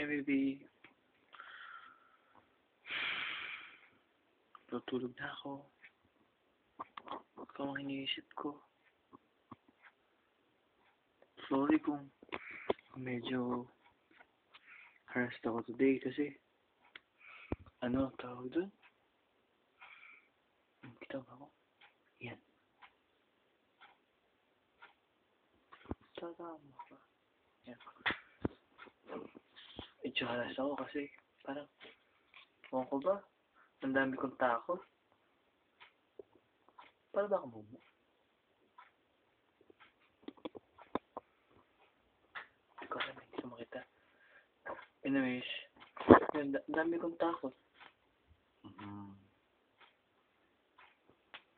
Hi, baby. Tutulog na ako. Ikaw ang iniisip ko. Sorry kung medyo harassed ako today kasi tawag doon? Kita ba ako? Yan. Tatama ka. Yan. Medyo harassed ako kasi parang ewan ko ba? Ang dami kong takot. Para ba akong bumo? Ikaw na may gusto makita. Anyways, ang dami kong takot.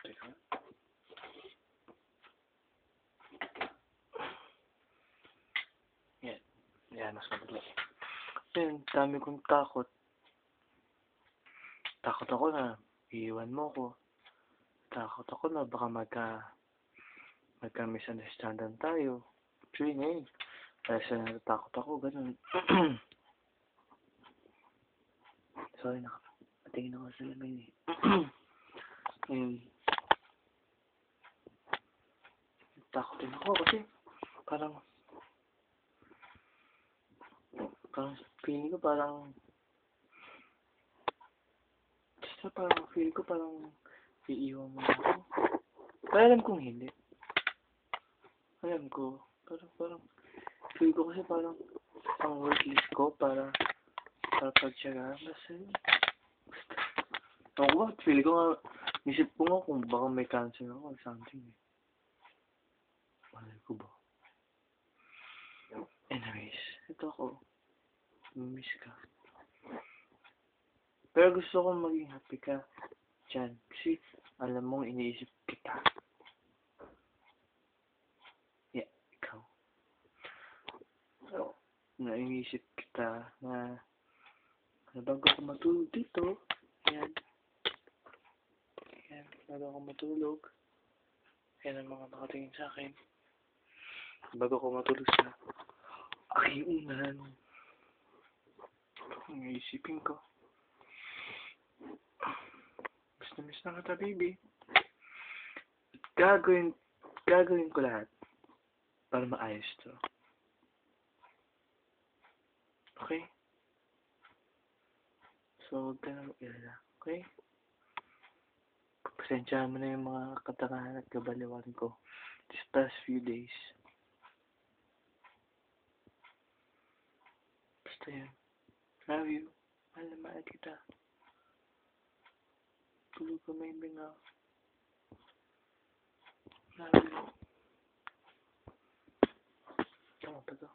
Teka. Yan. Yan, mas mabuti. Yan, dami kong takot. Takot ako na iiwan mo ko. Takot ako na baka magka-misunderstanding tayo. Actually, ngayon, kasi natatakot ako, ganun. Sorry, nakapatingin ako sa lamin eh. Ngayon, takot din ako kasi parang feeling ko parang feeling ko parang iiwan mo na ako. Pero alam kong hindi. Alam ko. Pero parang feel ko kasi parang ang worthless ko para pagtsagaan. Basta ako ba? Feel ko nga, isip ko nga kung baka may cancer ako or something eh. Malay ko ba? Anyways, ito ako. Miss ka. Pero gusto ko maging happy ka dyan. Kasi alam mong iniisip kita. Yeah, ikaw. So, iniisip kita na bago ako matulog dito. Yan. Yan. Bago ako matulog. Yan ang mga nakatingin sa akin. Bago ako matulog sa akiunan. Ang iisipin ko. Miss na kita, baby. Gagawin ko lahat para maayos to. Okay? So, huwag ka na mag-alala. Okay? Pasensyahan mo na yung mga katangahan at kabaliwan ko these past few days. Basta yan. Love you. Mahal na mahal kita. Tulog ka may binga. Love you. Tama ba to?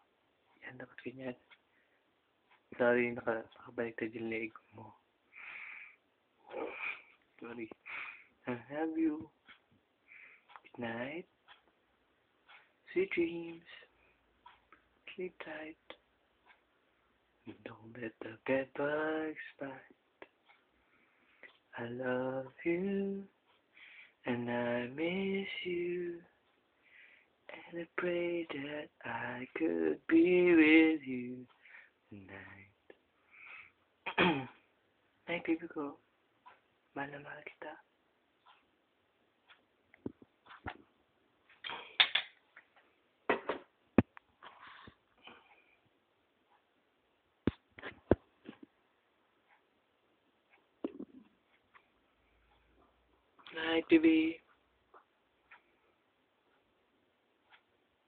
Yan, dapat ganyan. Sorry, nakabaliktad yung leg mo. Sorry. I love you. Good night. Sweet dreams. Sleep tight. Don't let the bed bugs bite. I love you. And I miss you. And I pray that I could be with you tonight. Night, baby ko. Mahal na mahal kita. Night, baby.